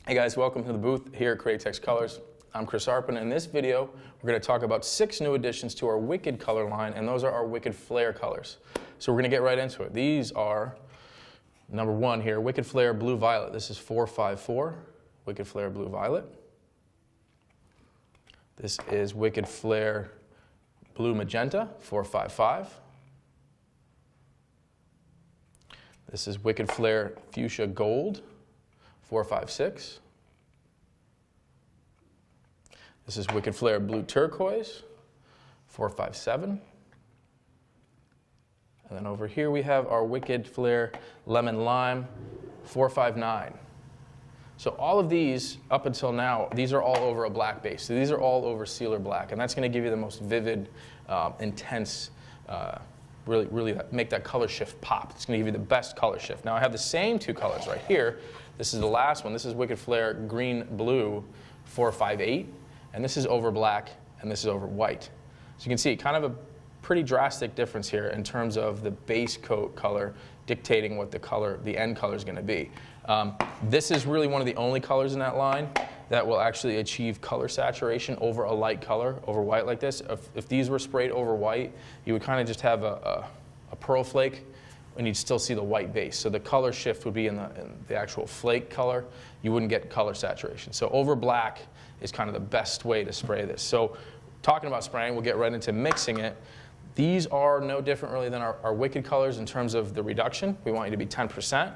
Hey guys, welcome to the booth here at Createx Colors. I'm Chris Arpin, and in this video we're going to talk about 6 new additions to our Wicked color line, and those are our Wicked Flair colors. So we're going to get right into it. These are, number 1 here, Wicked Flair Blue Violet. This is 454, Wicked Flair Blue Violet. This is Wicked Flair Blue Magenta, 455. This is Wicked Flair Fuchsia Gold, 456. This is Wicked Flair Blue Turquoise, 457. And then over here we have our Wicked Flair Lemon Lime, 459. So all of these, up until now, these are all over a black base. So these are all over sealer black, and that's going to give you the most vivid, intense, really make that color shift pop. It's going to give you the best color shift. Now I have the same 2 colors right here. This is the last one. This is Wicked Flair Green Blue 458, and this is over black, and this is over white. So you can see kind of a pretty drastic difference here in terms of the base coat color dictating what the end color is going to be. This is really one of the only colors in that line that will actually achieve color saturation over a light color, over white like this. If these were sprayed over white, you would kind of just have a pearl flake, and you'd still see the white base. So the color shift would be in the actual flake color. You wouldn't get color saturation. So over black is kind of the best way to spray this. So talking about spraying, we'll get right into mixing it. These are no different really than our Wicked colors in terms of the reduction. We want you to be 10%.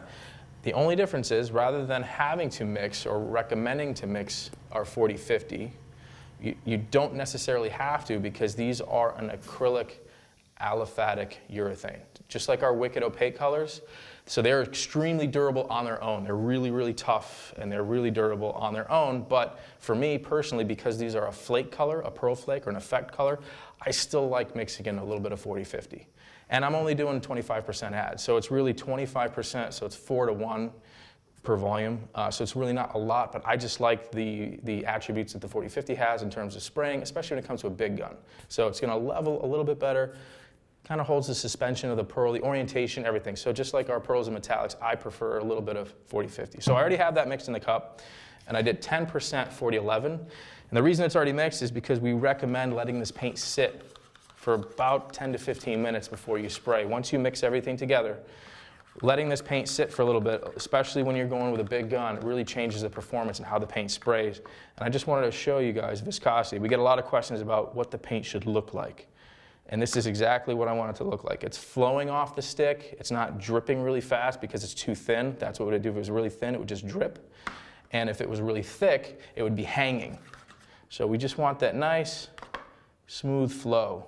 The only difference is, rather than having to mix or recommending to mix our 40-50, you don't necessarily have to, because these are an acrylic aliphatic urethane, just like our Wicked opaque colors. So they're extremely durable on their own. They're really, really tough, and they're really durable on their own. But for me personally, because these are a flake color, a pearl flake, or an effect color, I still like mixing in a little bit of 40-50. And I'm only doing 25% add. So it's really 25%, so it's 4 to 1 per volume. So it's really not a lot, but I just like the attributes that the 40-50 has in terms of spraying, especially when it comes to a big gun. So it's going to level a little bit better, kind of holds the suspension of the pearl, the orientation, everything. So just like our pearls and metallics, I prefer a little bit of 40-50. So I already have that mixed in the cup, and I did 10% 40-11. And the reason it's already mixed is because we recommend letting this paint sit for about 10 to 15 minutes before you spray. Once you mix everything together, letting this paint sit for a little bit, especially when you're going with a big gun, it really changes the performance and how the paint sprays. And I just wanted to show you guys viscosity. We get a lot of questions about what the paint should look like. And this is exactly what I want it to look like. It's flowing off the stick. It's not dripping really fast because it's too thin. That's what it would do. If it was really thin, it would just drip. And if it was really thick, it would be hanging. So we just want that nice, smooth flow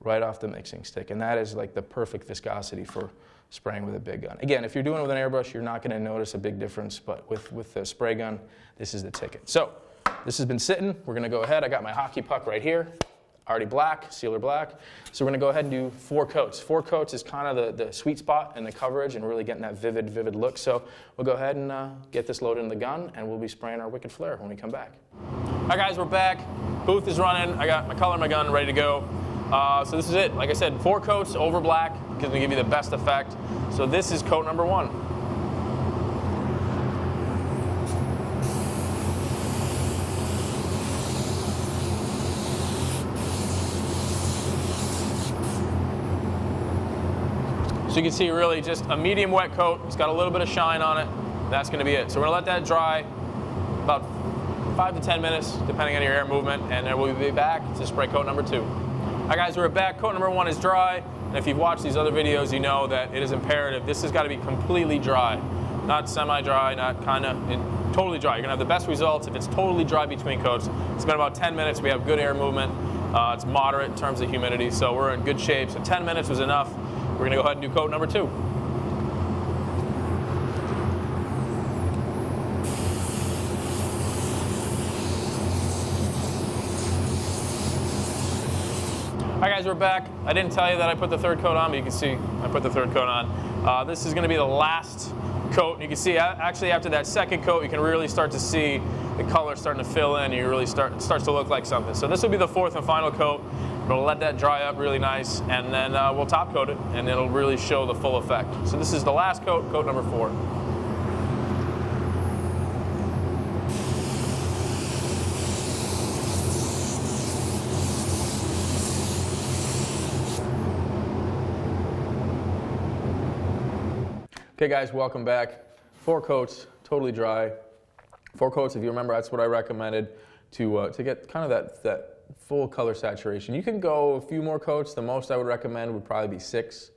right off the mixing stick. And that is like the perfect viscosity for spraying with a big gun. Again, if you're doing it with an airbrush, you're not going to notice a big difference. But with the spray gun, this is the ticket. So this has been sitting. We're going to go ahead. I got my hockey puck right here. Already black, sealer black. So we're going to go ahead and do 4 coats. 4 coats is kind of the sweet spot in the coverage and really getting that vivid look. So we'll go ahead and get this loaded in the gun, and we'll be spraying our Wicked Flair when we come back. All right, guys, we're back. Booth is running. I got my color and my gun ready to go. So this is it. Like I said, 4 coats over black because we give you the best effect. So this is coat number 1. So you can see really just a medium wet coat. It's got a little bit of shine on it. That's going to be it. So we're going to let that dry about 5 to 10 minutes, depending on your air movement, and then we'll be back to spray coat number 2. All right, guys, we're back. Coat number 1 is dry. And if you've watched these other videos, you know that it is imperative. This has got to be completely dry, not semi-dry, not kind of totally dry. You're going to have the best results if it's totally dry between coats. It's been about 10 minutes. We have good air movement. It's moderate in terms of humidity, so we're in good shape. So 10 minutes was enough. We're going to go ahead and do coat number 2. All right, guys, we're back. I didn't tell you that I put the 3rd coat on, but you can see I put the 3rd coat on. This is going to be the last coat. You can see actually after that 2nd coat, you can really start to see the color starting to fill in. You really starts to look like something. So this will be the 4th and final coat. We'll let that dry up really nice, and then we'll top coat it, and it'll really show the full effect. So this is the last coat, coat number 4. Okay guys, welcome back. 4 coats, totally dry. 4 coats, if you remember, that's what I recommended to get kind of that full color saturation. You can go a few more coats. The most I would recommend would probably be 6,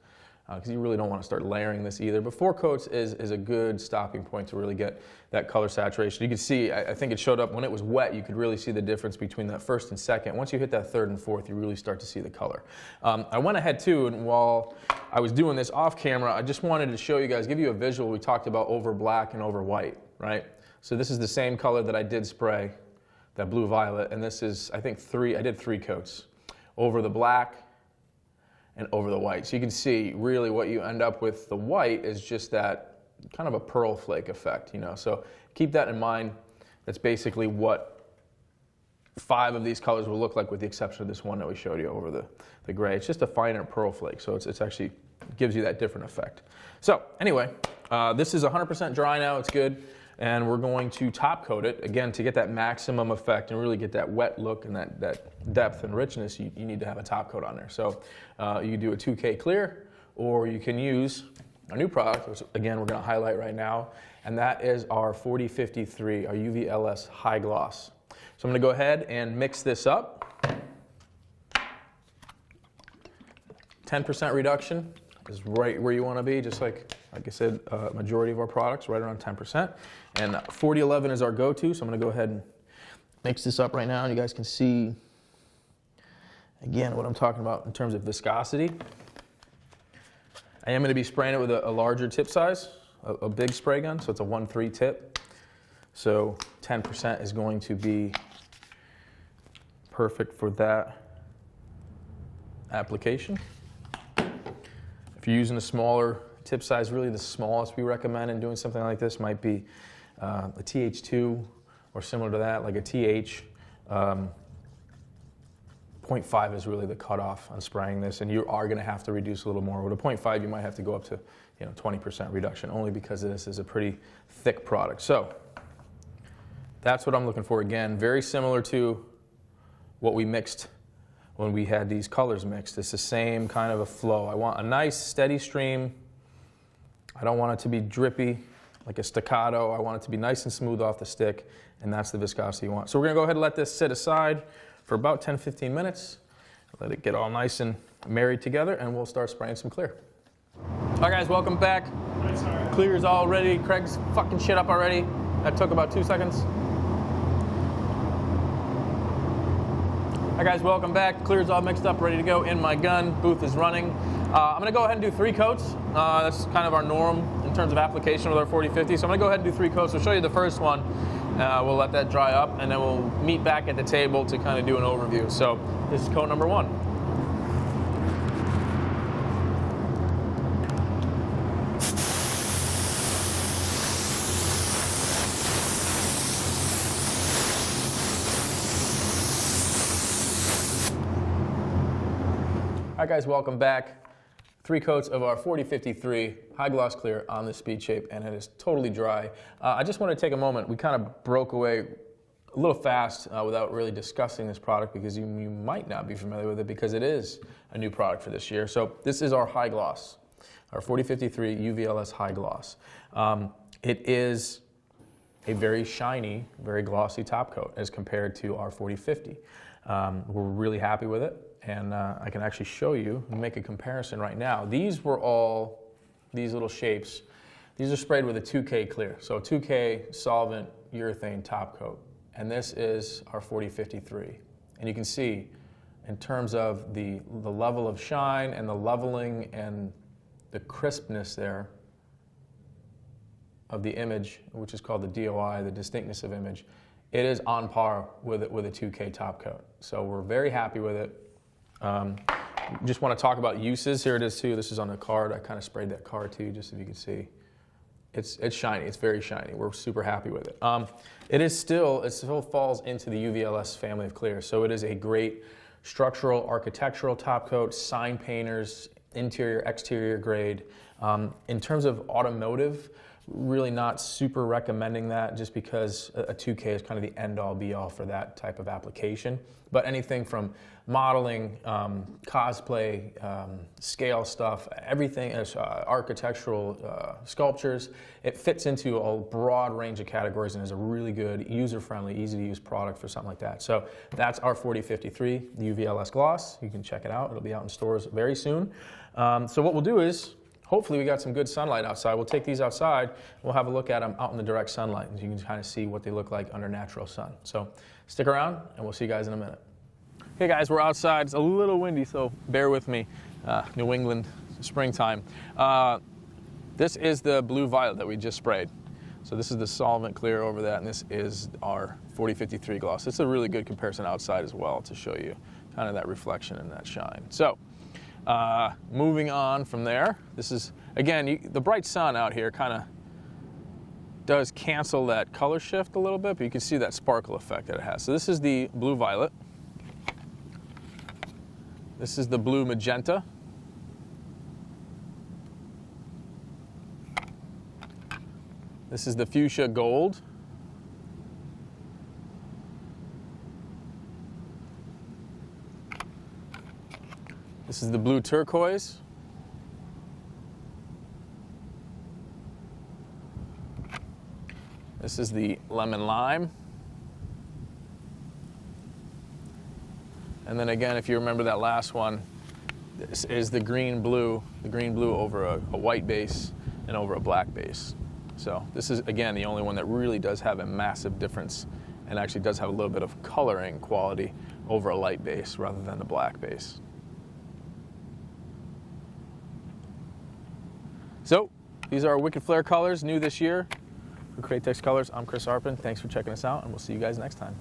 because you really don't want to start layering this either. But 4 coats is a good stopping point to really get that color saturation. You can see, I think it showed up when it was wet, you could really see the difference between that first and second. Once you hit that third and fourth, you really start to see the color. I went ahead too, and while I was doing this off camera, I just wanted to show you guys, give you a visual. We talked about over black and over white, right? So this is the same color that I did spray, that blue violet, and this is, I think I did 3 coats. Over the black and over the white. So you can see really what you end up with the white is just that kind of a pearl flake effect, you know. So keep that in mind. That's basically what 5 of these colors will look like, with the exception of this one that we showed you over the gray. It's just a finer pearl flake, so it's actually gives you that different effect. So anyway, this is 100% dry now, it's good. And we're going to top coat it, again, to get that maximum effect and really get that wet look and that depth and richness. You need to have a top coat on there. So you can do a 2K clear, or you can use our new product, which again, we're gonna highlight right now, and that is our 4053, our UV-LS High Gloss. So I'm gonna go ahead and mix this up. 10% reduction is right where you wanna be, just like I said, majority of our products, right around 10%. And 4011 is our go-to, so I'm gonna go ahead and mix this up right now, and you guys can see, again, what I'm talking about in terms of viscosity. I am gonna be spraying it with a larger tip size, a big spray gun, so it's a 1.3 tip. So 10% is going to be perfect for that application. If you're using a smaller tip size, really the smallest we recommend in doing something like this might be a TH2 or similar to that, like a TH. 0.5 is really the cutoff on spraying this, and you are going to have to reduce a little more. With a 0.5, you might have to go up to 20% reduction, only because this is a pretty thick product. So that's what I'm looking for. Again, very similar to what we mixed when we had these colors mixed. It's the same kind of a flow. I want a nice steady stream. I don't want it to be drippy, like a staccato. I want it to be nice and smooth off the stick, and that's the viscosity you want. So we're gonna go ahead and let this sit aside for about 10-15 minutes. Let it get all nice and married together, and we'll start spraying some clear. All right, guys, welcome back. Clear's all ready. Craig's fucking shit up already. That took about 2 seconds. Hi guys, welcome back. Clear's all mixed up, ready to go in my gun. Booth is running. I'm gonna go ahead and do 3 coats. That's kind of our norm in terms of application with our 4050. So I'm gonna go ahead and do 3 coats. We'll show you the first one. We'll let that dry up, and then we'll meet back at the table to kind of do an overview. So this is coat number 1. All right, guys, welcome back. 3 coats of our 4053 High Gloss Clear on the Speed Shape, and it is totally dry. I just want to take a moment. We kind of broke away a little fast without really discussing this product, because you might not be familiar with it, because it is a new product for this year. So this is our High Gloss, our 4053 UV-LS High Gloss. It is a very shiny, very glossy top coat as compared to our 4050. We're really happy with it. And I can actually show you and make a comparison right now. These were all these little shapes. These are sprayed with a 2K clear, so a 2K solvent urethane top coat. And this is our 4053. And you can see in terms of the level of shine and the leveling and the crispness there of the image, which is called the DOI, the distinctness of image, it is on par with a 2K top coat. So we're very happy with it. Just want to talk about uses. Here it is too. This is on the card. I kind of sprayed that card too, just so you can see. It's shiny. It's very shiny. We're super happy with it. It still falls into the UV-LS family of clears. So it is a great structural, architectural top coat, sign painters, interior, exterior grade. In terms of automotive, really not super recommending that, just because a 2K is kind of the end all be all for that type of application. But anything from modeling, cosplay, scale stuff, everything, architectural sculptures, it fits into a broad range of categories and is a really good, user-friendly, easy-to-use product for something like that. So that's our 4053 UVLS gloss. You can check it out. It'll be out in stores very soon. So what we'll do is, hopefully we got some good sunlight outside. We'll take these outside. We'll have a look at them out in the direct sunlight, and you can kind of see what they look like under natural sun. So stick around, and we'll see you guys in a minute. Okay, guys, we're outside. It's a little windy, so bear with me. New England springtime. This is the blue violet that we just sprayed. So this is the solvent clear over that, and this is our 4053 gloss. It's a really good comparison outside as well to show you kind of that reflection and that shine. So moving on from there, this is, again, the bright sun out here kind of does cancel that color shift a little bit, but you can see that sparkle effect that it has. So this is the blue violet. This is the blue magenta. This is the fuchsia gold. This is the blue turquoise. This is the lemon lime. And then again, if you remember that last one, this is the green blue over a white base and over a black base. So this is, again, the only one that really does have a massive difference and actually does have a little bit of coloring quality over a light base rather than the black base. So these are our Wicked Flair colors, new this year. For Createx Colors, I'm Chris Arpin. Thanks for checking us out, and we'll see you guys next time.